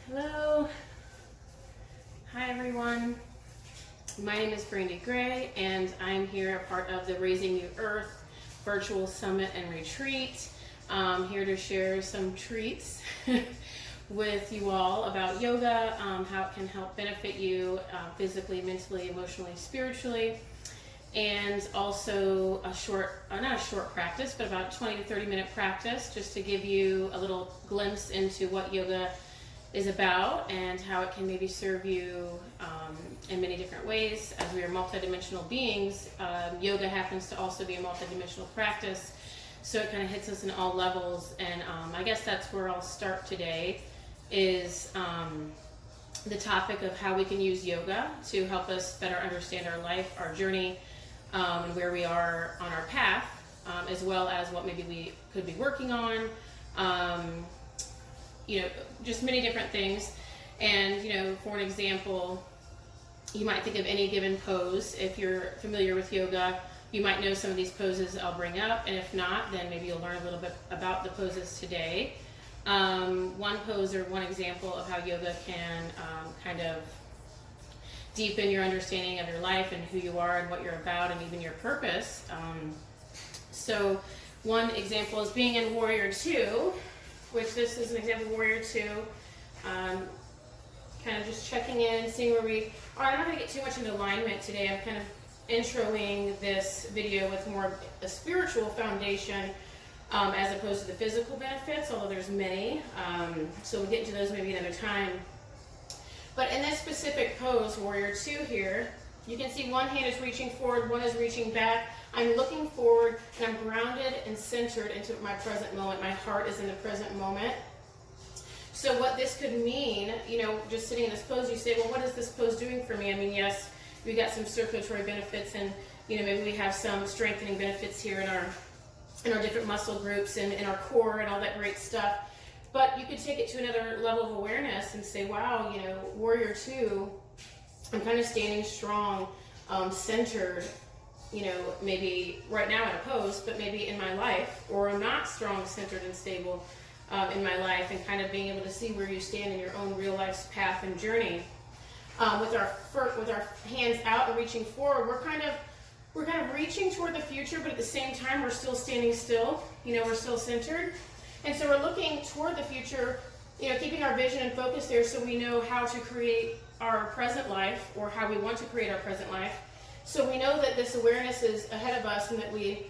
Hello. Hi everyone. My name is Brandy Gray and I'm here a part of the Raising New Earth virtual summit and retreat. I'm here to share some treats with you all about yoga, how it can help benefit you physically, mentally, emotionally, spiritually, and also a short, not a short practice, but about 20 to 30 minute practice just to give you a little glimpse into what yoga is about and how it can maybe serve you in many different ways. As we are multidimensional beings, yoga happens to also be a multidimensional practice, so it kind of hits us in all levels. And I guess that's where I'll start today, is the topic of how we can use yoga to help us better understand our life, our journey, and where we are on our path, as well as what maybe we could be working on. Just many different things. And, for an example, you might think of any given pose. If you're familiar with yoga, you might know some of these poses I'll bring up, and if not, then maybe you'll learn a little bit about the poses today. One pose or one example of how yoga can kind of deepen your understanding of your life and who you are and what you're about and even your purpose. So one example is being in Warrior 2, which this is an example of Warrior 2. Kind of just checking in, seeing where we are. I'm not going to get too much into alignment today. I'm kind of introing this video with more of a spiritual foundation as opposed to the physical benefits, although there's many. So we'll get into those maybe another time. But in this specific pose, Warrior 2 here, you can see one hand is reaching forward, one is reaching back. I'm looking forward and I'm grounded and centered into my present moment. My heart is in the present moment. So what this could mean, just sitting in this pose, you say, well, what is this pose doing for me? I mean, yes, we got some circulatory benefits, and maybe we have some strengthening benefits here in our different muscle groups and in our core and all that great stuff. But you could take it to another level of awareness and say, wow, Warrior 2, I'm kind of standing strong, centered, maybe right now in a pose, but maybe in my life, or I'm not strong, centered, and stable in my life, and kind of being able to see where you stand in your own real life's path and journey. With our hands out and reaching forward, we're kind of reaching toward the future, but at the same time we're still standing still. We're still centered, and so we're looking toward the future. Keeping our vision and focus there, so we know how to create our present life, or how we want to create our present life. So we know that this awareness is ahead of us, and that we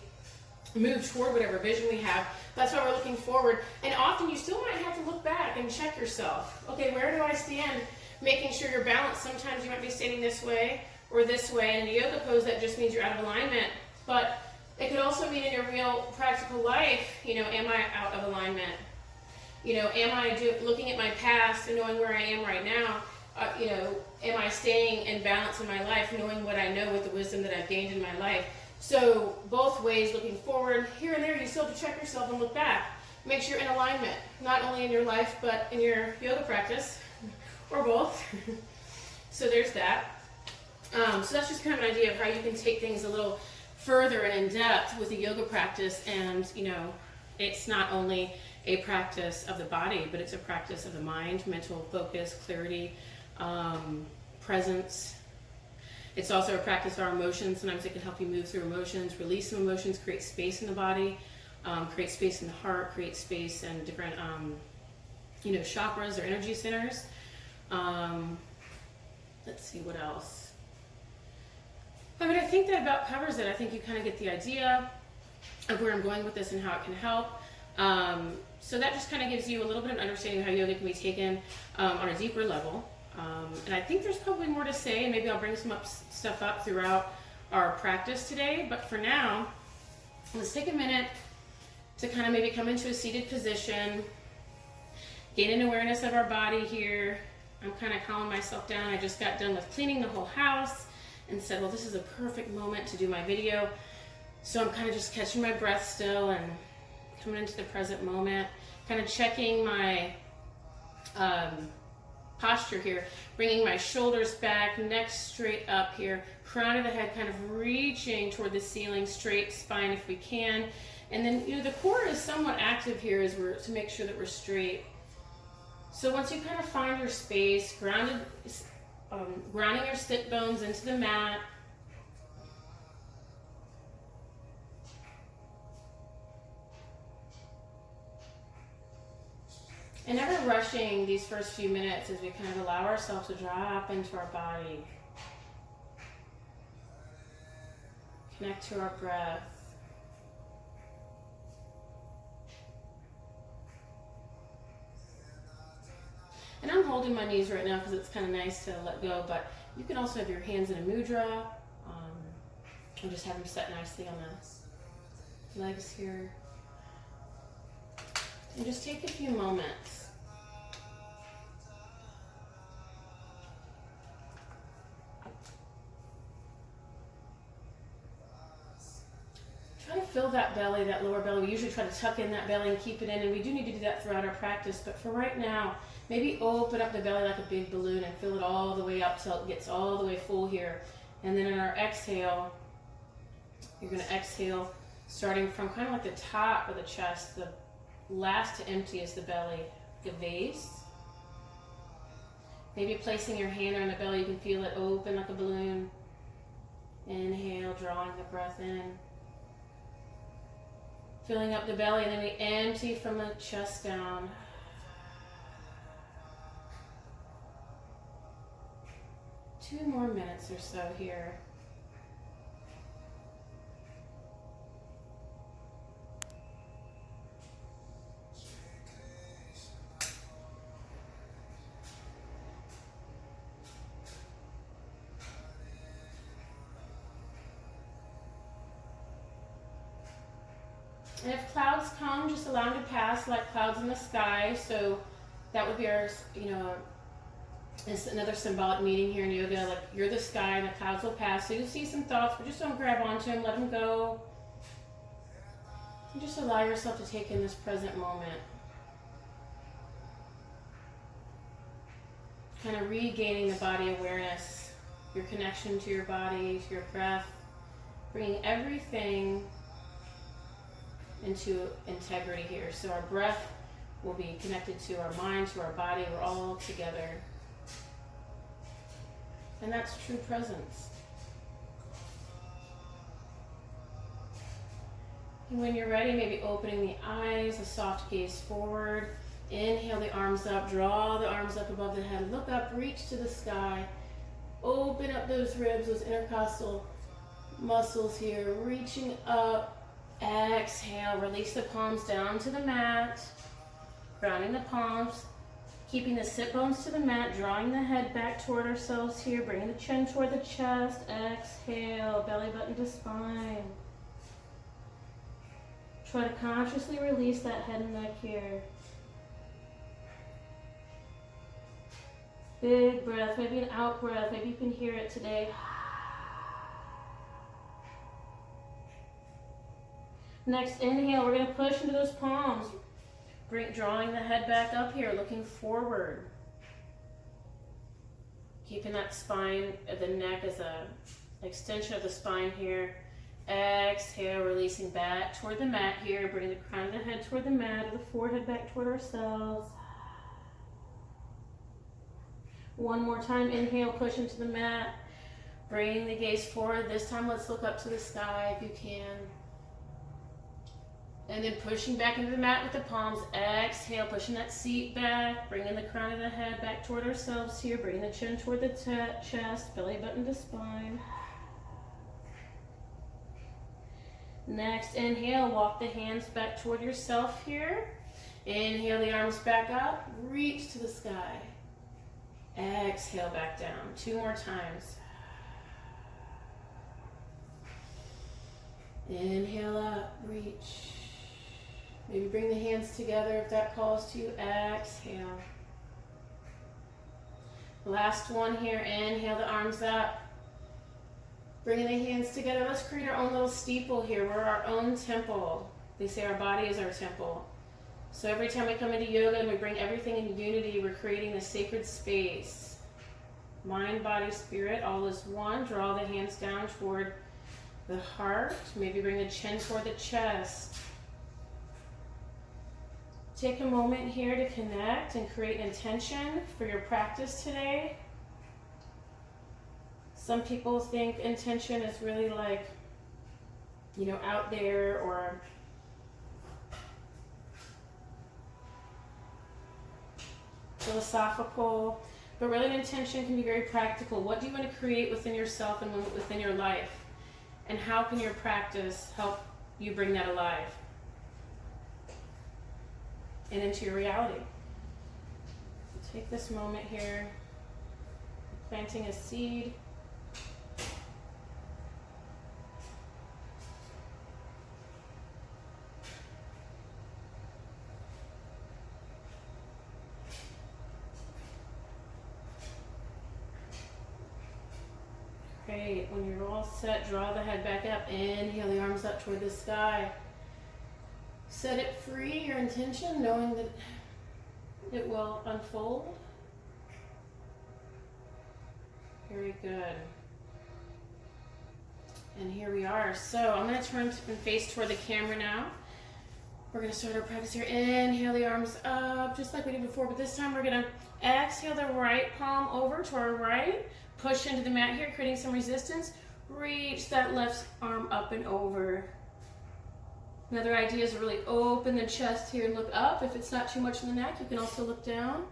move toward whatever vision we have. That's why we're looking forward. And often you still might have to look back and check yourself. Okay, where do I stand? Making sure you're balanced. Sometimes you might be standing this way or this way. And in a yoga pose, that just means you're out of alignment. But it could also mean in your real practical life, am I out of alignment? Am I looking at my past and knowing where I am right now? Am I staying in balance in my life, knowing what I know with the wisdom that I've gained in my life? So both ways, looking forward, here and there, you still have to check yourself and look back. Make sure you're in alignment, not only in your life, but in your yoga practice, or both. So there's that. So that's just kind of an idea of how you can take things a little further and in depth with a yoga practice. And, it's not only a practice of the body, but it's a practice of the mind, mental focus, clarity, presence. It's also a practice of our emotions. Sometimes it can help you move through emotions, release some emotions, create space in the body, create space in the heart, create space in different, chakras or energy centers. Let's see what else. I mean, I think that about covers it. I think you kind of get the idea of where I'm going with this and how it can help. So that just kind of gives you a little bit of understanding of how yoga can be taken on a deeper level. And I think there's probably more to say, and maybe I'll bring some stuff up throughout our practice today. But for now, let's take a minute to kind of maybe come into a seated position, gain an awareness of our body here. I'm kind of calming myself down. I just got done with cleaning the whole house and said, well, this is a perfect moment to do my video. So I'm kind of just catching my breath still and coming into the present moment, kind of checking my posture here, bringing my shoulders back, neck straight up here, crown of the head kind of reaching toward the ceiling, straight spine if we can. And then, the core is somewhat active here as we're to make sure that we're straight So once you kind of find your space, grounding your sit bones into the mat, and never rushing these first few minutes as we kind of allow ourselves to drop into our body. Connect to our breath. And I'm holding my knees right now because it's kind of nice to let go, but you can also have your hands in a mudra, and just have them set nicely on the legs here. And just take a few moments. Try to fill that belly, that lower belly. We usually try to tuck in that belly and keep it in, and we do need to do that throughout our practice, but for right now, maybe open up the belly like a big balloon and fill it all the way up till it gets all the way full here. And then in our exhale, you're going to exhale starting from kind of like the top of the chest. The last to empty is the belly, the vase. Maybe placing your hand on the belly, you can feel it open like a balloon. Inhale, drawing the breath in. Filling up the belly, and then we empty from the chest down. Two more minutes or so here. And if clouds come, just allow them to pass like clouds in the sky. So that would be our, it's another symbolic meaning here in yoga. Like you're the sky and the clouds will pass. So you'll see some thoughts, but just don't grab onto them. Let them go. And just allow yourself to take in this present moment. Kind of regaining the body awareness, your connection to your body, to your breath, bringing everything into integrity here. So our breath will be connected to our mind, to our body. We're all together. And that's true presence. And when you're ready, maybe opening the eyes, a soft gaze forward. Inhale the arms up, draw the arms up above the head. Look up, reach to the sky. Open up those ribs, those intercostal muscles here. Reaching up. Exhale, release the palms down to the mat, grounding the palms, keeping the sit bones to the mat, drawing the head back toward ourselves here, bringing the chin toward the chest. Exhale, belly button to spine. Try to consciously release that head and neck here. Big breath, maybe an out breath, maybe you can hear it today. Next inhale, we're going to push into those palms. Drawing the head back up here, looking forward. Keeping that spine, the neck as a extension of the spine here. Exhale, releasing back toward the mat here. Bring the crown of the head toward the mat, the forehead back toward ourselves. One more time, inhale, push into the mat. Bring the gaze forward. This time, let's look up to the sky if you can. And then pushing back into the mat with the palms. Exhale, pushing that seat back. Bringing the crown of the head back toward ourselves here. Bringing the chin toward the chest. Belly button to spine. Next, inhale. Walk the hands back toward yourself here. Inhale the arms back up. Reach to the sky. Exhale back down. Two more times. Inhale up. Reach. Maybe bring the hands together if that calls to you. Exhale. Last one here. Inhale the arms up. Bringing the hands together. Let's create our own little steeple here. We're our own temple. They say our body is our temple. So every time we come into yoga and we bring everything in unity, we're creating this sacred space. Mind, body, spirit, all is one. Draw the hands down toward the heart. Maybe bring the chin toward the chest. Take a moment here to connect and create an intention for your practice today. Some people think intention is really like, you know, out there or philosophical, but really an intention can be very practical. What do you want to create within yourself and within your life? And how can your practice help you bring that alive and into your reality? So take this moment here, planting a seed. Great. When you're all set, draw the head back up. Inhale the arms up toward the sky. Set it free, your intention, knowing that it will unfold. Very good. And here we are. So I'm going to turn and face toward the camera now. We're going to start our practice here. Inhale the arms up, just like we did before, but this time we're going to exhale the right palm over to our right. Push into the mat here, creating some resistance. Reach that left arm up and over. Another idea is to really open the chest here and look up. If it's not too much in the neck, you can also look down.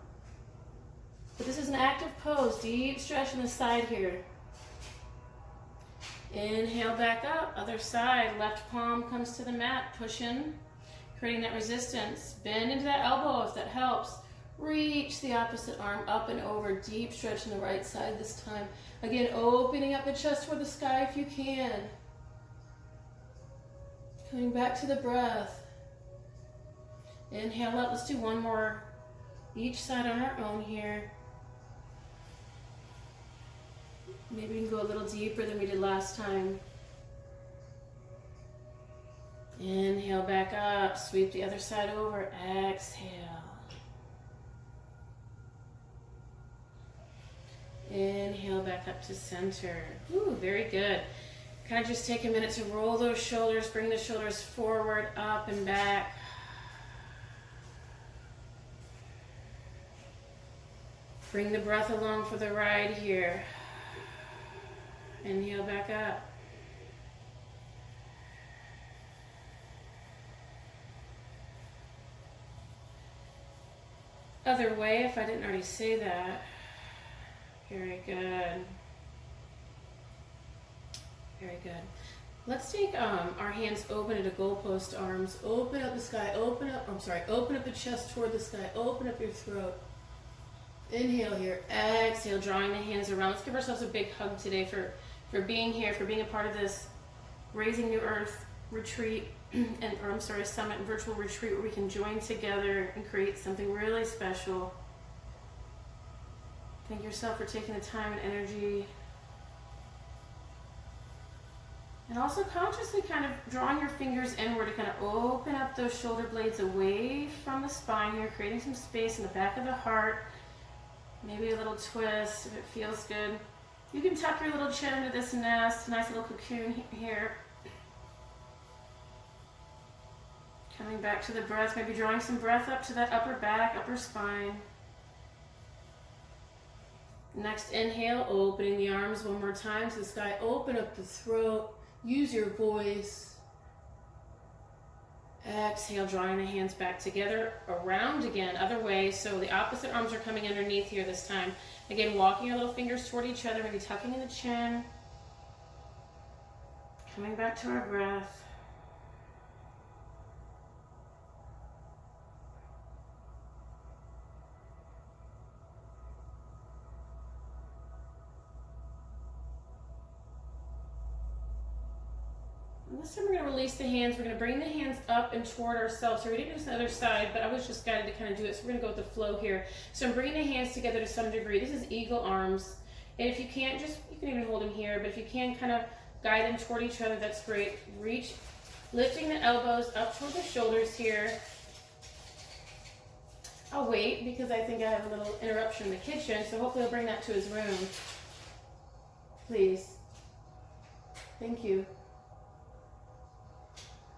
But this is an active pose. Deep stretch on the side here. Inhale back up. Other side. Left palm comes to the mat. Push in, creating that resistance. Bend into that elbow if that helps. Reach the opposite arm up and over. Deep stretch on the right side this time. Again, opening up the chest toward the sky if you can. Coming back to the breath. Inhale up. Let's do one more each side on our own here. Maybe we can go a little deeper than we did last time. Inhale back up. Sweep the other side over. Exhale. Inhale back up to center. Ooh, very good. Kind of just take a minute to roll those shoulders, bring the shoulders forward, up and back. Bring the breath along for the ride here. Inhale back up. Other way, if I didn't already say that. Very good. Very good. Let's take our hands open into goalpost arms. Open up the sky. Open up the chest toward the sky. Open up your throat. Inhale here. Exhale, drawing the hands around. Let's give ourselves a big hug today for being here, for being a part of this Raising New Earth retreat, summit and virtual retreat where we can join together and create something really special. Thank yourself for taking the time and energy. And also consciously kind of drawing your fingers inward to kind of open up those shoulder blades away from the spine here, creating some space in the back of the heart. Maybe a little twist if it feels good. You can tuck your little chin into this nest, nice little cocoon here. Coming back to the breath, maybe drawing some breath up to that upper back, upper spine. Next inhale, opening the arms one more time to the sky. Open up the throat. Use your voice. Exhale, drawing the hands back together, around again, other way. So the opposite arms are coming underneath here this time. Again, walking your little fingers toward each other, maybe tucking in the chin. Coming back to our breath. This time we're going to release the hands. We're going to bring the hands up and toward ourselves. So we didn't do this on the other side, but I was just guided to kind of do it. So we're going to go with the flow here. So I'm bringing the hands together to some degree. This is eagle arms. And if you can't, you can even hold them here. But if you can, kind of guide them toward each other. That's great. Reach, lifting the elbows up toward the shoulders here. I'll wait because I think I have a little interruption in the kitchen. So hopefully I'll bring that to his room. Please. Thank you.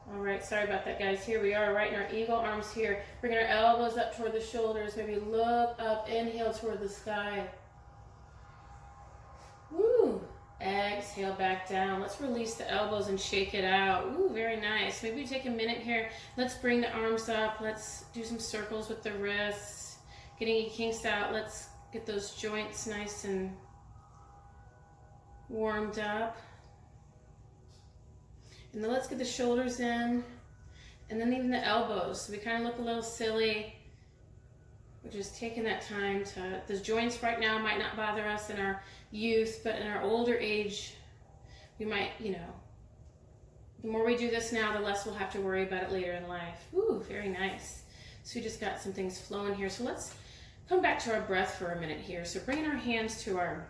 All right, sorry about that, guys. Here we are, right in our eagle, arms here. Bringing our elbows up toward the shoulders. Maybe look up, inhale toward the sky. Woo! Exhale back down. Let's release the elbows and shake it out. Ooh, very nice. Maybe we take a minute here. Let's bring the arms up. Let's do some circles with the wrists. Getting any kinks out. Let's get those joints nice and warmed up. And then let's get the shoulders in. And then even the elbows. So we kind of look a little silly. We're just taking that time to, those joints right now might not bother us in our youth, but in our older age, we might, you know, the more we do this now, the less we'll have to worry about it later in life. Ooh, very nice. So we just got some things flowing here. So let's come back to our breath for a minute here. So bringing our hands to our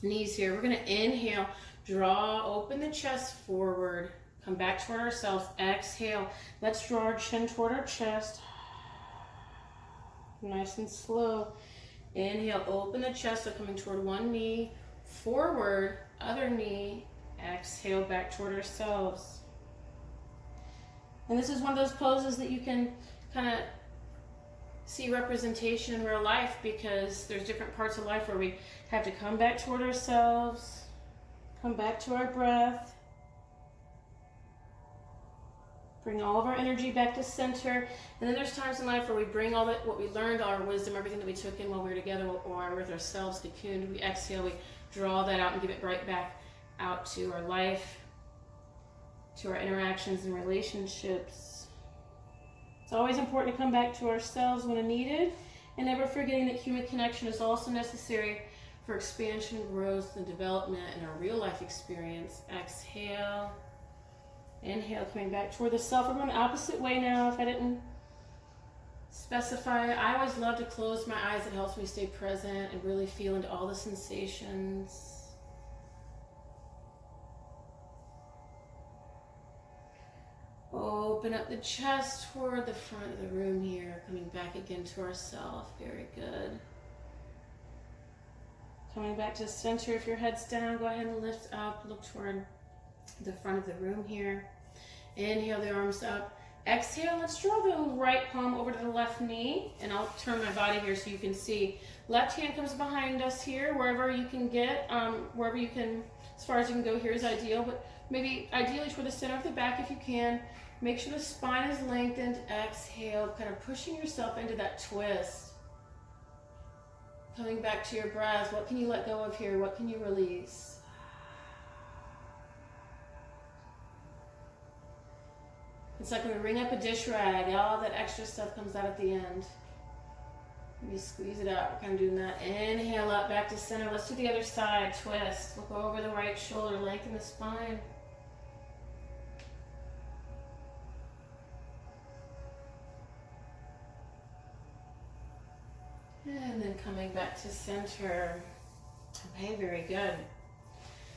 knees here, we're gonna inhale, draw, open the chest forward, come back toward ourselves, exhale. Let's draw our chin toward our chest. Nice and slow. Inhale, open the chest, so coming toward one knee, forward, other knee, exhale back toward ourselves. And this is one of those poses that you can kind of see representation in real life, because there's different parts of life where we have to come back toward ourselves, come back to our breath, bring all of our energy back to center. And then there's times in life where we bring all that, what we learned, all our wisdom, everything that we took in while we were together or with ourselves, cocooned. We exhale, we draw that out and give it right back out to our life, to our interactions and relationships. It's always important to come back to ourselves when needed, and never forgetting that human connection is also necessary for expansion, growth, and development in our real life experience. Exhale. Inhale, coming back toward the self. We're going the opposite way now if I didn't specify. I always love to close my eyes. It helps me stay present and really feel into all the sensations. Open up the chest toward the front of the room here. Coming back again to ourself. Very good. Coming back to center. If your head's down, go ahead and lift up. Look toward the front of the room here. Inhale the arms up. Exhale, let's draw the right palm over to the left knee, and I'll turn my body here so you can see. Left hand comes behind us here, wherever you can get, wherever you can, as far as you can go here is ideal, but maybe ideally toward the center of the back if you can. Make sure the spine is lengthened. Exhale, kind of pushing yourself into that twist. Coming back to your breath. What can you let go of here? What can you release? It's like when we wring up a dish rag, all that extra stuff comes out at the end. Maybe squeeze it out. We're kind of doing that. Inhale up, back to center. Let's do the other side. Twist. Look over the right shoulder. Lengthen the spine. And then coming back to center. Okay, very good.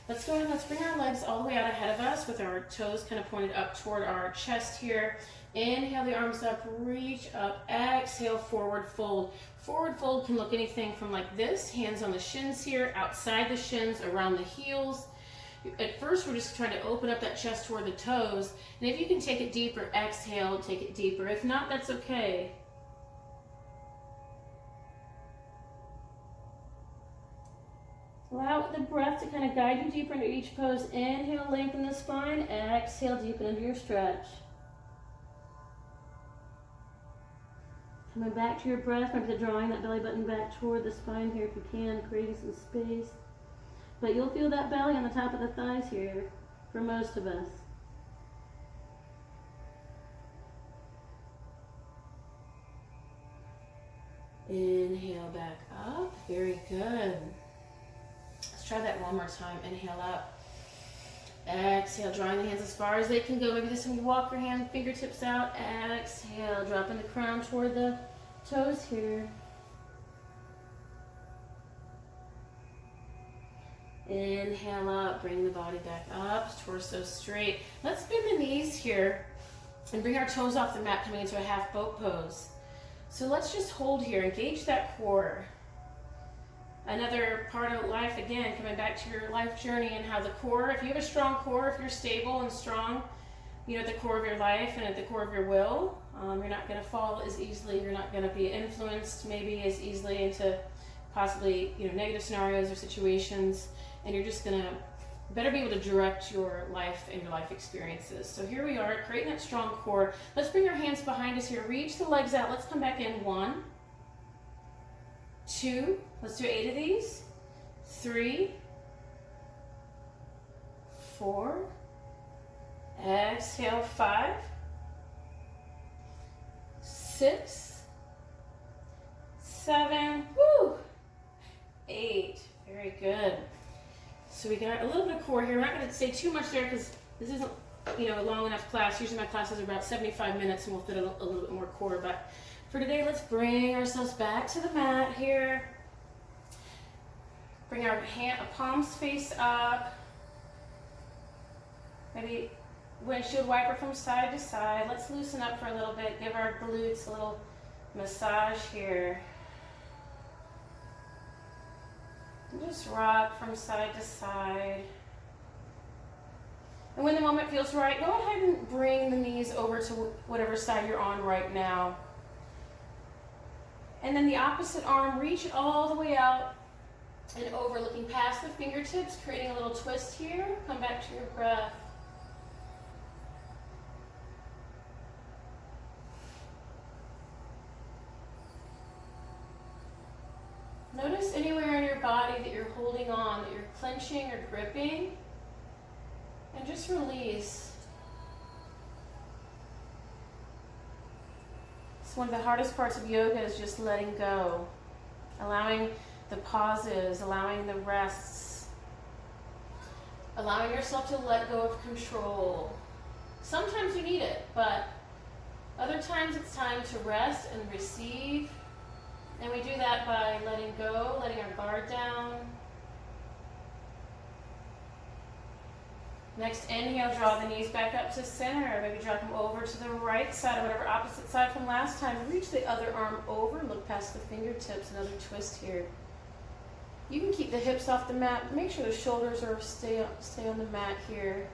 Let's go ahead and let's bring our legs all the way out ahead of us with our toes kind of pointed up toward our chest here. Inhale the arms up, reach up, exhale, forward fold. Forward fold can look anything from like this, hands on the shins here, outside the shins, around the heels. At first we're just trying to open up that chest toward the toes, and if you can take it deeper, exhale, take it deeper. If not, that's okay. Allow the breath to kind of guide you deeper into each pose. Inhale, lengthen the spine. Exhale, deepen into your stretch. Coming back to your breath, remember drawing that belly button back toward the spine here if you can, creating some space. But you'll feel that belly on the top of the thighs here for most of us. Inhale back up. Very good. Try that one more time. Inhale up. Exhale, drawing the hands as far as they can go. Maybe this time you walk your hand, fingertips out. Exhale, dropping the crown toward the toes here. Inhale up, bring the body back up, torso straight. Let's bend the knees here and bring our toes off the mat, coming into a half boat pose. So let's just hold here, engage that core. Another part of life, again, coming back to your life journey and how the core, if you have a strong core, if you're stable and strong, at the core of your life and at the core of your will. You're not going to fall as easily. You're not going to be influenced maybe as easily into possibly, negative scenarios or situations. And you're just going to better be able to direct your life and your life experiences. So here we are, creating that strong core. Let's bring our hands behind us here. Reach the legs out. Let's come back in. 1, 2. Let's do 8 of these. 3, 4. Exhale. 5, 6, 7. Woo! 8. Very good. So we got a little bit of core here. We're not going to stay too much there because this isn't, a long enough class. Usually my classes are about 75 minutes and we'll fit a little bit more core. But for today, let's bring ourselves back to the mat here. Bring our palms face up. Maybe windshield wiper from side to side. Let's loosen up for a little bit. Give our glutes a little massage here. And just rock from side to side. And when the moment feels right, go ahead and bring the knees over to whatever side you're on right now. And then the opposite arm, reach it all the way out and over, looking past the fingertips, creating a little twist here. Come back to your breath. Notice anywhere in your body that you're holding on, that you're clenching or gripping, and just release. So one of the hardest parts of yoga is just letting go, allowing the pauses, allowing the rests, allowing yourself to let go of control. Sometimes you need it, but other times it's time to rest and receive. And we do that by letting go, letting our guard down. Next, inhale, draw the knees back up to center. Maybe drop them over to the right side or whatever opposite side from last time. Reach the other arm over, look past the fingertips, another twist here. You can keep the hips off the mat. Make sure the shoulders are stay on the mat here.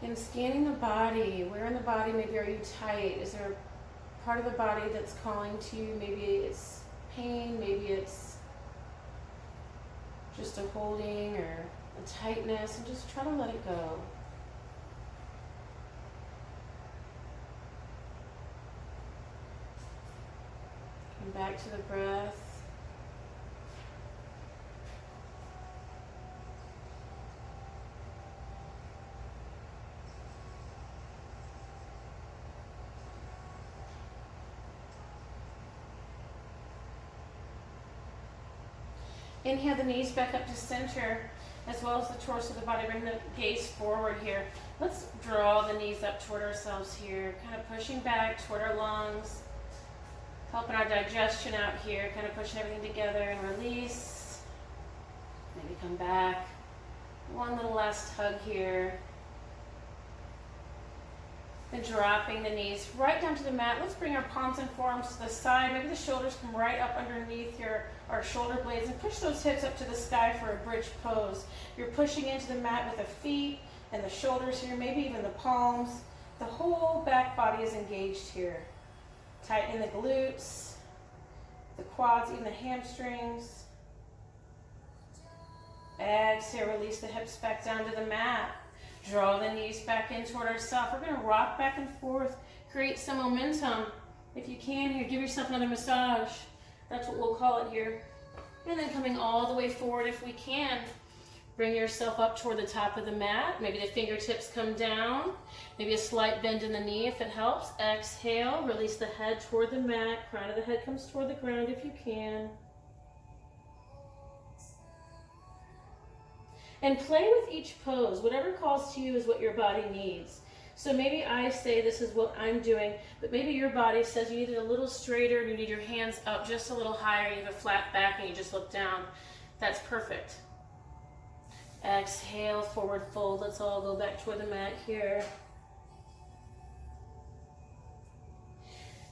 And scanning the body. Where in the body maybe are you tight? Is there a part of the body that's calling to you? Maybe it's pain, maybe it's just a holding or a tightness, and just try to let it go. Come back to the breath. Inhale the knees back up to center, as well as the torso of the body. Bring the gaze forward here. Let's draw the knees up toward ourselves here, kind of pushing back toward our lungs, helping our digestion out here, kind of pushing everything together and release. Maybe come back. One little last hug here. And dropping the knees right down to the mat. Let's bring our palms and forearms to the side. Maybe the shoulders come right up underneath our shoulder blades, and push those hips up to the sky for a bridge pose. You're pushing into the mat with the feet and the shoulders here, maybe even the palms. The whole back body is engaged here. Tighten the glutes, the quads, even the hamstrings. Exhale, release the hips back down to the mat. Draw the knees back in toward ourselves. We're going to rock back and forth, create some momentum. If you can here, give yourself another massage. That's what we'll call it here. And then coming all the way forward if we can. Bring yourself up toward the top of the mat. Maybe the fingertips come down. Maybe a slight bend in the knee if it helps. Exhale, release the head toward the mat. Crown of the head comes toward the ground if you can. And play with each pose. Whatever calls to you is what your body needs. So maybe I say this is what I'm doing, but maybe your body says you need it a little straighter and you need your hands up just a little higher, you have a flat back and you just look down. That's perfect. Exhale, forward fold. Let's all go back toward the mat here.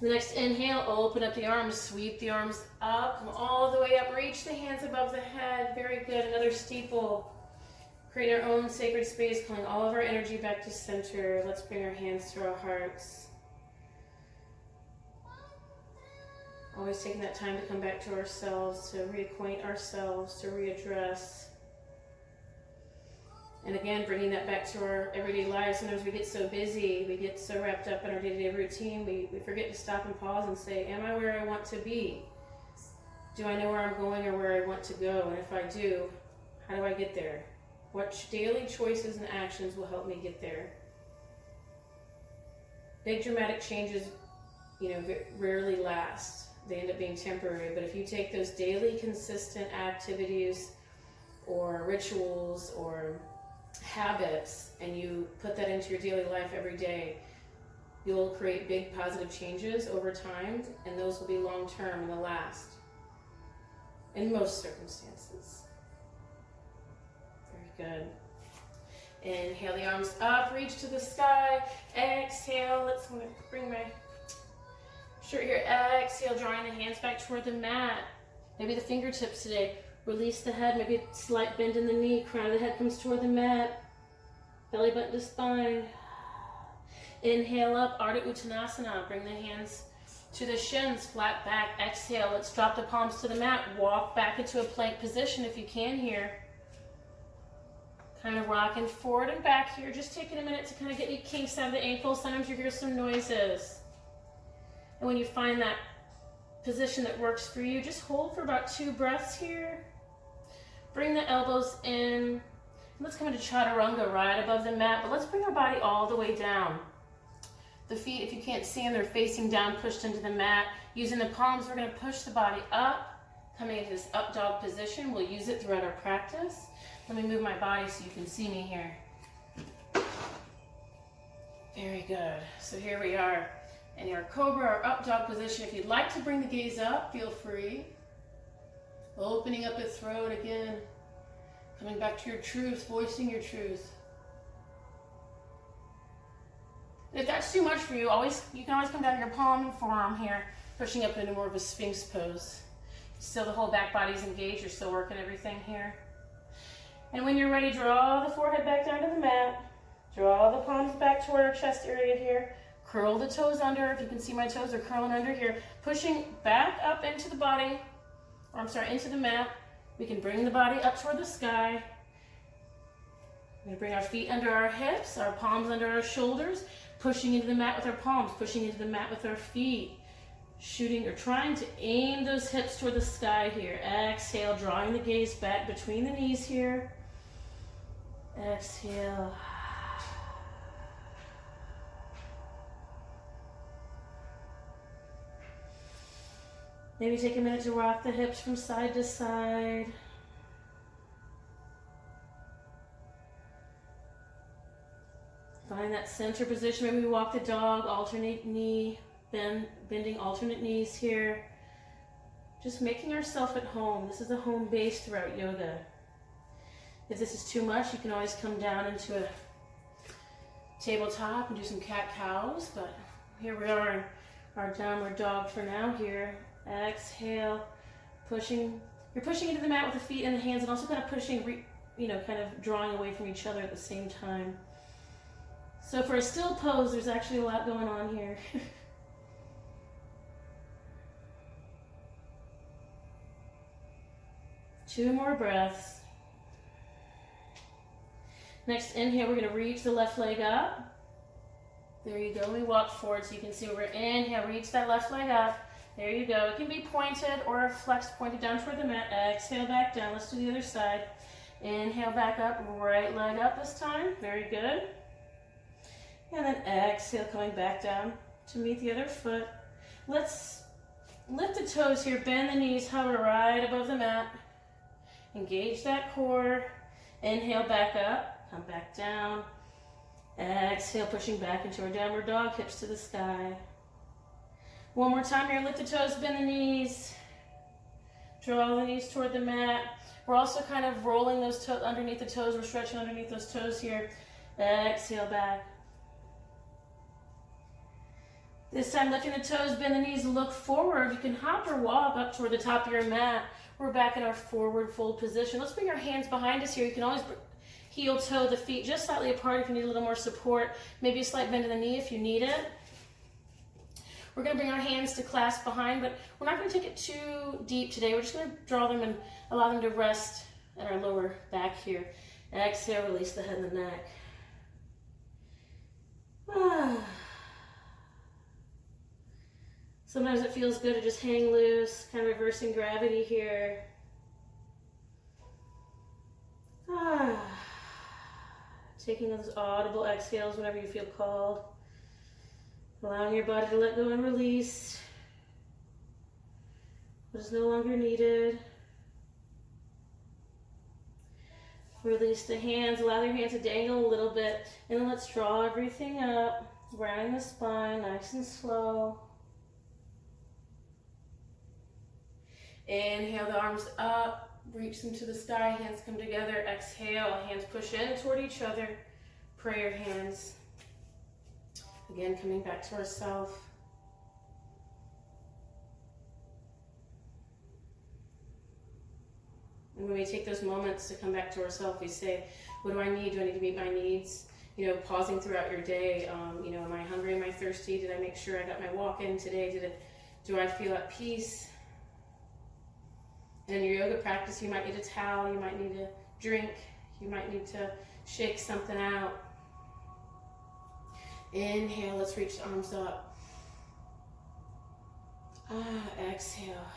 The next inhale, open up the arms, sweep the arms up, come all the way up, reach the hands above the head. Very good. Another steeple. Create our own sacred space, calling all of our energy back to center. Let's bring our hands to our hearts. Always taking that time to come back to ourselves, to reacquaint ourselves, to readdress. And again, bringing that back to our everyday lives. Sometimes we get so busy, we get so wrapped up in our day-to-day routine, we forget to stop and pause and say, am I where I want to be? Do I know where I'm going or where I want to go? And if I do, how do I get there? What daily choices and actions will help me get there? Big dramatic changes, rarely last. They end up being temporary. But if you take those daily consistent activities or rituals or habits and you put that into your daily life every day, you'll create big positive changes over time, and those will be long-term and they'll last in most circumstances. Very good. Inhale the arms up, reach to the sky. Exhale, let's bring my shirt here. Exhale, drawing the hands back toward the mat. Maybe the fingertips today. Release the head, maybe a slight bend in the knee. Crown of the head comes toward the mat. Belly button to spine. Inhale up, Ardha Uttanasana. Bring the hands to the shins, flat back. Exhale, let's drop the palms to the mat. Walk back into a plank position if you can here. Kind of rocking forward and back here. Just taking a minute to kind of get any kinks out of the ankles. Sometimes you hear some noises. And when you find that position that works for you, just hold for about 2 breaths here. Bring the elbows in. Let's come into Chaturanga right above the mat, but let's bring our body all the way down. The feet, if you can't see them, they're facing down, pushed into the mat. Using the palms, we're going to push the body up, coming into this up dog position. We'll use it throughout our practice. Let me move my body so you can see me here. Very good. So here we are in our cobra, our up dog position. If you'd like to bring the gaze up, feel free. Opening up the throat again. Coming back to your truth, voicing your truth. If that's too much for you, you can always come down to your palm and forearm here, pushing up into more of a Sphinx pose. Still the whole back body's engaged, you're still working everything here. And when you're ready, draw the forehead back down to the mat. Draw the palms back toward our chest area here. Curl the toes under. If you can see my toes, they're curling under here. Pushing back up into the body, into the mat. We can bring the body up toward the sky. We're going to bring our feet under our hips, our palms under our shoulders, pushing into the mat with our palms, pushing into the mat with our feet, shooting or trying to aim those hips toward the sky here. Exhale, drawing the gaze back between the knees here. Exhale. Maybe take a minute to rock the hips from side to side. Find that center position. Maybe we walk the dog, alternate knee, bending alternate knees here. Just making ourselves at home. This is a home base throughout yoga. If this is too much, you can always come down into a tabletop and do some cat-cows, but here we are in our downward dog for now here. Exhale, pushing. You're pushing into the mat with the feet and the hands, and also kind of pushing, kind of drawing away from each other at the same time. So for a still pose, there's actually a lot going on here. 2 more breaths. Next inhale, we're going to reach the left leg up. There you go. We walk forward so you can see where we're inhale, reach that left leg up. There you go. It can be pointed or flexed, pointed down toward the mat. Exhale back down. Let's do the other side. Inhale back up, right leg up this time. Very good. And then exhale, coming back down to meet the other foot. Let's lift the toes here, bend the knees, hover right above the mat. Engage that core. Inhale back up, come back down. Exhale, pushing back into our downward dog, hips to the sky. One more time here, lift the toes, bend the knees. Draw the knees toward the mat. We're also kind of rolling those toes underneath the toes. We're stretching underneath those toes here. Exhale back. This time, lifting the toes, bend the knees, look forward. You can hop or walk up toward the top of your mat. We're back in our forward fold position. Let's bring our hands behind us here. You can always heel toe the feet just slightly apart if you need a little more support. Maybe a slight bend in the knee if you need it. We're going to bring our hands to clasp behind, but we're not going to take it too deep today. We're just going to draw them and allow them to rest at our lower back here. Exhale, release the head and the neck. Sometimes it feels good to just hang loose, kind of reversing gravity here. Taking those audible exhales whenever you feel called. Allowing your body to let go and release what is no longer needed. Release the hands, allow your hands to dangle a little bit, and then let's draw everything up, rounding the spine, nice and slow. Inhale the arms up, reach them to the sky, hands come together, exhale, hands push in toward each other, prayer hands. Again, coming back to ourselves. And when we take those moments to come back to ourselves, we say, what do I need? Do I need to meet my needs? You know, pausing throughout your day. You know, am I hungry? Am I thirsty? Did I make sure I got my walk in today? Do I feel at peace? And in your yoga practice, you might need a towel. You might need a drink. You might need to shake something out. Inhale, let's reach the arms up. Exhale.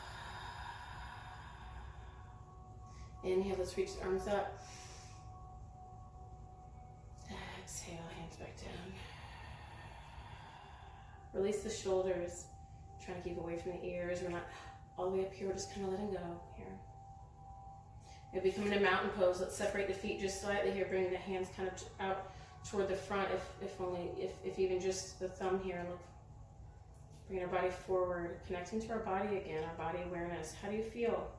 Inhale, let's reach the arms up. Exhale, hands back down. Release the shoulders. Try to keep away from the ears. We're not all the way up here. We're just kind of letting go here. Maybe come into mountain pose. Let's separate the feet just slightly here. Bring the hands kind of out toward the front, if even just the thumb here. Look, bring our body forward, connecting to our body again, our body awareness. How do you feel?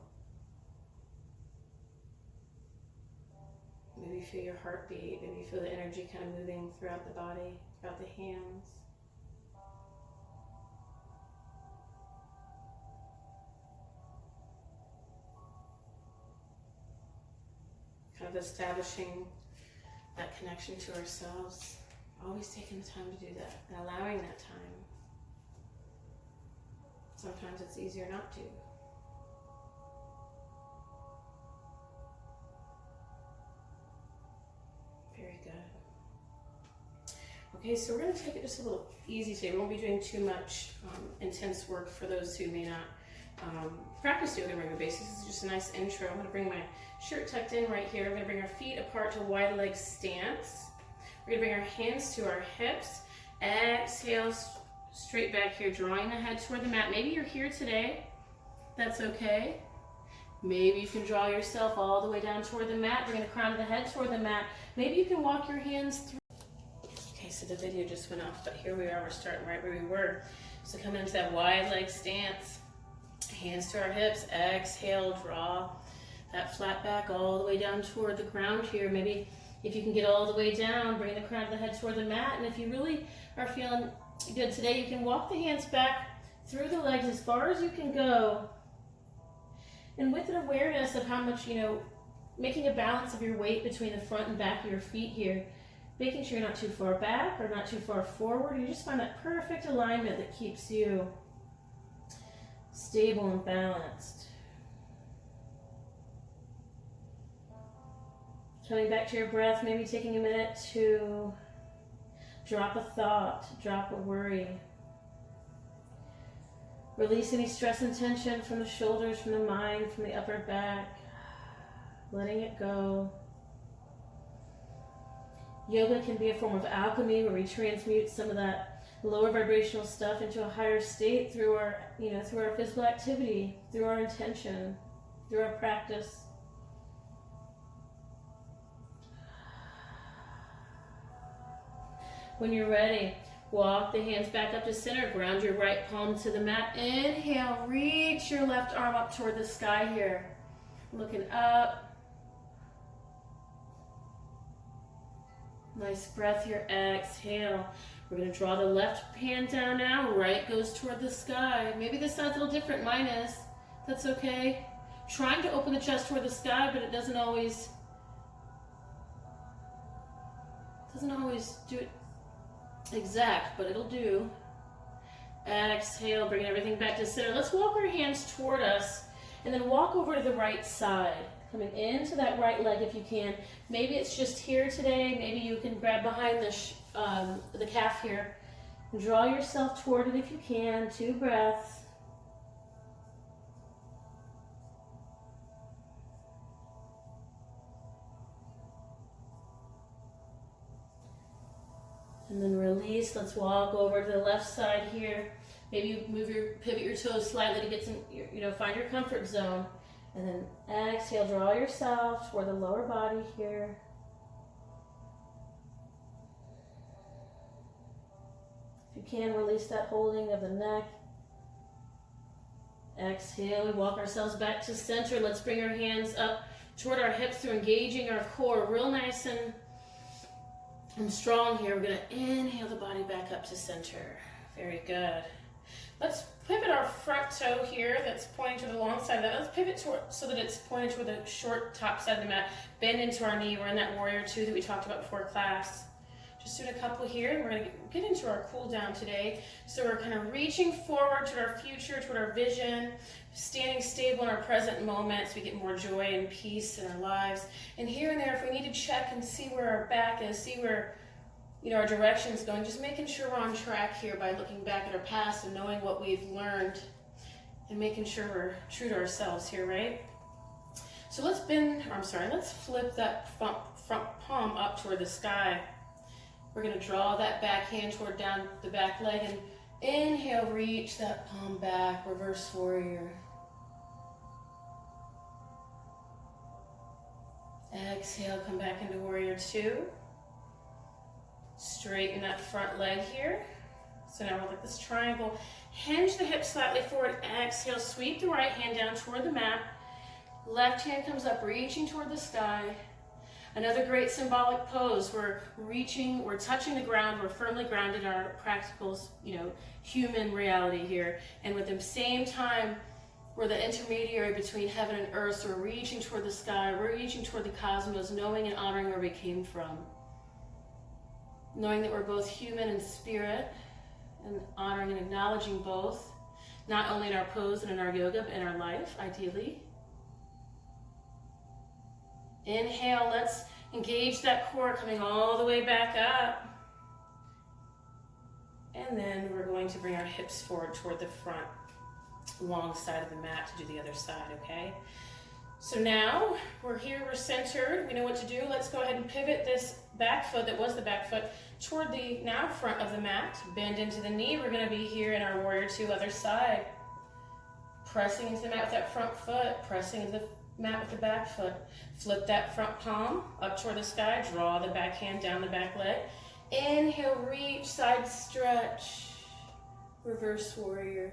Maybe you feel your heartbeat. Maybe you feel the energy kind of moving throughout the body, throughout the hands. Kind of establishing that connection to ourselves. Always taking the time to do that and allowing that time. Sometimes it's easier not to. Very good. Okay, so we're going to take it just a little easy today. We won't be doing too much intense work for those who may not practice yoga on a regular basis. This is just a nice intro. I'm going to bring my shirt tucked in right here. We're going to bring our feet apart to wide leg stance. We're going to bring our hands to our hips. Exhale, straight back here, drawing the head toward the mat. Maybe you're here today. That's okay. Maybe you can draw yourself all the way down toward the mat. Bring the crown of the head toward the mat. Maybe you can walk your hands through. Okay, so the video just went off, but here we are. We're starting right where we were. So coming into that wide leg stance. Hands to our hips. Exhale, draw that flat back all the way down toward the ground here. Maybe if you can get all the way down, bring the crown of the head toward the mat. And if you really are feeling good today, you can walk the hands back through the legs as far as you can go. And with an awareness of how much, making a balance of your weight between the front and back of your feet here. Making sure you're not too far back or not too far forward. You just find that perfect alignment that keeps you stable and balanced. Coming back to your breath, maybe taking a minute to drop a thought, drop a worry. Release any stress and tension from the shoulders, from the mind, from the upper back. Letting it go. Yoga can be a form of alchemy where we transmute some of that lower vibrational stuff into a higher state through our, through our physical activity, through our intention, through our practice. When you're ready, walk the hands back up to center, ground your right palm to the mat. Inhale, reach your left arm up toward the sky here. Looking up. Nice breath here, exhale. We're going to draw the left hand down now, right goes toward the sky. Maybe this sounds a little different, mine is. That's okay. Trying to open the chest toward the sky, but it doesn't always Doesn't always do it exact, but it'll do. Exhale, bring everything back to center. Let's walk our hands toward us and then walk over to the right side. Coming into that right leg if you can. Maybe it's just here today. Maybe you can grab behind the calf here. And draw yourself toward it if you can. 2 breaths. And then release. Let's walk over to the left side here. Maybe you pivot your toes slightly to get some, find your comfort zone. And then exhale, draw yourself toward the lower body here. If you can, release that holding of the neck. Exhale, we walk ourselves back to center. Let's bring our hands up toward our hips through engaging our core real nice and strong here. We're going to inhale the body back up to center. Very good. Let's pivot our front toe here that's pointing to the long side of that. Let's pivot so that it's pointed toward the short top side of the mat. Bend into our knee. We're in that warrior 2 that we talked about before class. Just doing a couple here, and we're going to get into our cool down today. So we're kind of reaching forward toward our future, toward our vision, standing stable in our present moment so we get more joy and peace in our lives. And here and there, if we need to check and see where our back is, see where our direction's going, just making sure we're on track here by looking back at our past and knowing what we've learned and making sure we're true to ourselves here, right? So let's flip that front palm up toward the sky. We're going to draw that back hand toward down the back leg and inhale, reach that palm back, reverse warrior. Exhale, come back into warrior 2. Straighten that front leg here. So now we're like this triangle. Hinge the hips slightly forward. Exhale, sweep the right hand down toward the mat. Left hand comes up, reaching toward the sky. Another great symbolic pose. We're touching the ground. We're firmly grounded in our practical, human reality here. And at the same time, we're the intermediary between heaven and earth. So we're reaching toward the sky. We're reaching toward the cosmos, knowing and honoring where we came from. Knowing that we're both human and spirit, and honoring and acknowledging both, not only in our pose and in our yoga, but in our life, ideally. Inhale, let's engage that core coming all the way back up. And then we're going to bring our hips forward toward the front, long side of the mat to do the other side, okay? So now we're here, we're centered, we know what to do. Let's go ahead and pivot this back foot that was the back foot toward the now front of the mat. Bend into the knee. We're going to be here in our warrior 2 other side. Pressing into the mat with that front foot, pressing into the mat with the back foot. Flip that front palm up toward the sky. Draw the back hand down the back leg. Inhale, reach, side stretch. Reverse warrior.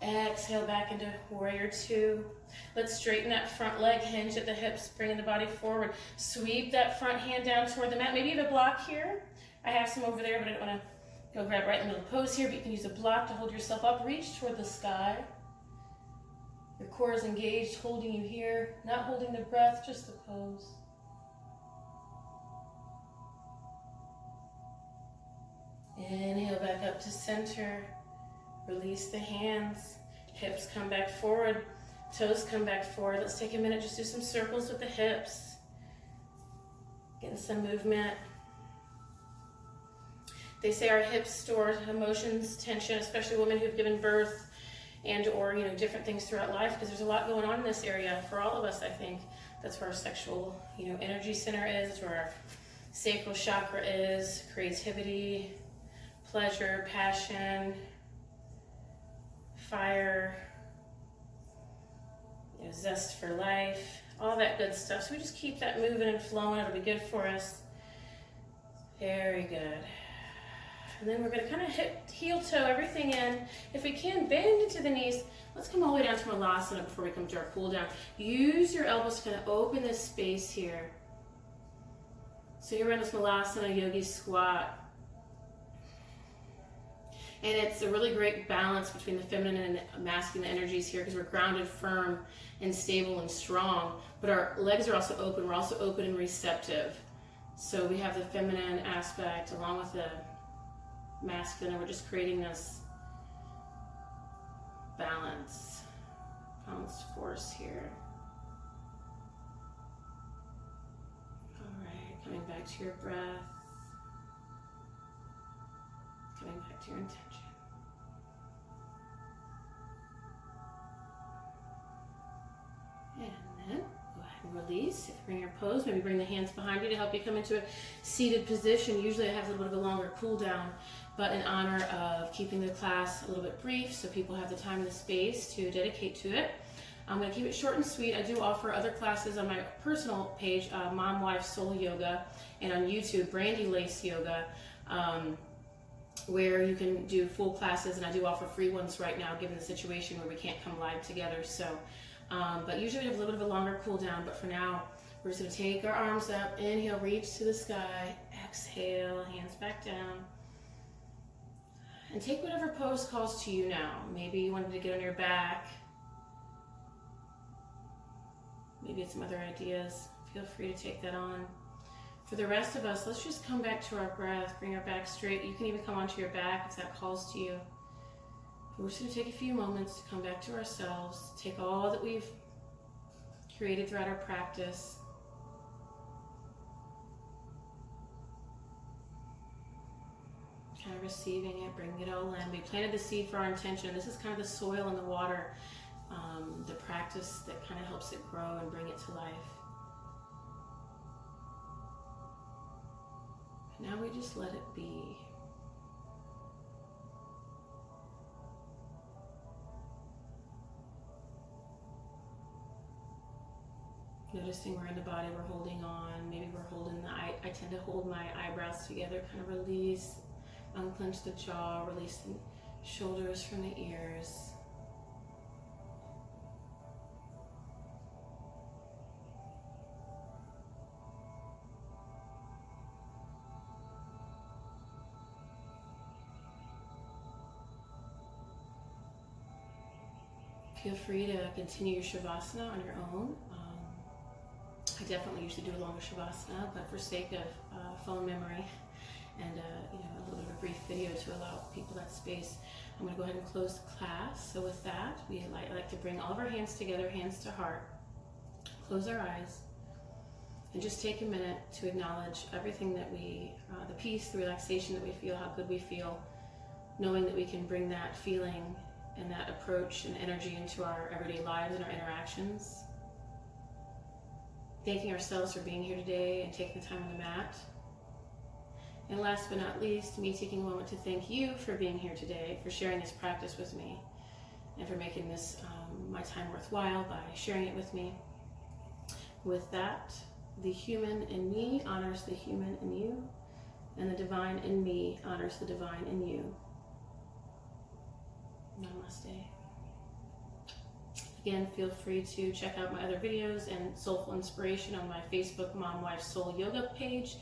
Exhale back into warrior 2. Let's straighten that front leg, hinge at the hips, bringing the body forward. Sweep that front hand down toward the mat. Maybe you have a block here. I have some over there, but I don't want to go grab right in the middle of the pose here, but you can use a block to hold yourself up. Reach toward the sky. Your core is engaged, holding you here, not holding the breath, just the pose. Inhale back up to center. Release the hands. Hips come back forward. Toes come back forward. Let's take a minute, just do some circles with the hips. Getting some movement. They say our hips store emotions, tension, especially women who've given birth and or, different things throughout life, because there's a lot going on in this area for all of us, I think. That's where our sexual, energy center is. It's where our sacral chakra is, creativity, pleasure, passion, fire, zest for life, all that good stuff. So we just keep that moving and flowing. It'll be good for us. Very good. And then we're going to kind of heel toe everything in. If we can, bend into the knees. Let's come all the way down to Malasana before we come to our cool down. Use your elbows to kind of open this space here. So you're in this Malasana yogi squat. And it's a really great balance between the feminine and masculine energies here, because we're grounded, firm, and stable and strong. But our legs are also open. We're also open and receptive. So we have the feminine aspect along with the masculine, and we're just creating this balanced force here. All right, coming back to your breath. Coming back to your intention. And then go ahead and release. If you're in your pose, maybe bring the hands behind you to help you come into a seated position. Usually I have a little bit of a longer cool down, but in honor of keeping the class a little bit brief so people have the time and the space to dedicate to it, I'm going to keep it short and sweet. I do offer other classes on my personal page, Mom, Wife, Soul Yoga, and on YouTube, Brandy Lace Yoga, where you can do full classes, and I do offer free ones right now given the situation where we can't come live together. So, but usually we have a little bit of a longer cool down, but for now we're just going to take our arms up, inhale, reach to the sky, exhale, hands back down, and take whatever pose calls to you now. Maybe you wanted to get on your back, maybe it's some other ideas. Feel free to take that on. For the rest of us, let's just come back to our breath, bring our back straight. You can even come onto your back if that calls to you. We're just going to take a few moments to come back to ourselves, take all that we've created throughout our practice, kind of receiving it, bringing it all in. We planted the seed for our intention. This is kind of the soil and the water, the practice that kind of helps it grow and bring it to life. Now we just let it be. Noticing where in the body we're holding on. Maybe we're holding I tend to hold my eyebrows together, kind of release, unclench the jaw, release the shoulders from the ears. Feel free to continue your Shavasana on your own. I definitely usually do a longer Shavasana, but for sake of phone memory and a little bit of a brief video to allow people that space, I'm going to go ahead and close the class. So with that, I like to bring all of our hands together, hands to heart, close our eyes, and just take a minute to acknowledge everything that the peace, the relaxation that we feel, how good we feel, knowing that we can bring that feeling and that approach and energy into our everyday lives and our interactions. Thanking ourselves for being here today and taking the time on the mat. And last but not least, me taking a moment to thank you for being here today, for sharing this practice with me, and for making this my time worthwhile by sharing it with me. With that, the human in me honors the human in you, and the divine in me honors the divine in you. Namaste. Again, feel free to check out my other videos and Soulful Inspiration on my Facebook Mom, Wife, Soul Yoga page,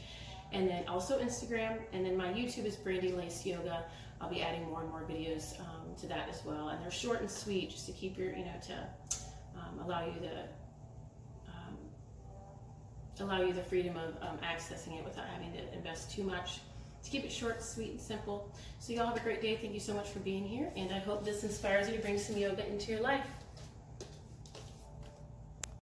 and then also Instagram, and then my YouTube is Brandy Lace Yoga. I'll be adding more and more videos to that as well, and they're short and sweet, just to keep your, allow you the freedom of accessing it without having to invest too much. To keep it short, sweet, and simple. So y'all have a great day. Thank you so much for being here, and I hope this inspires you to bring some yoga into your life.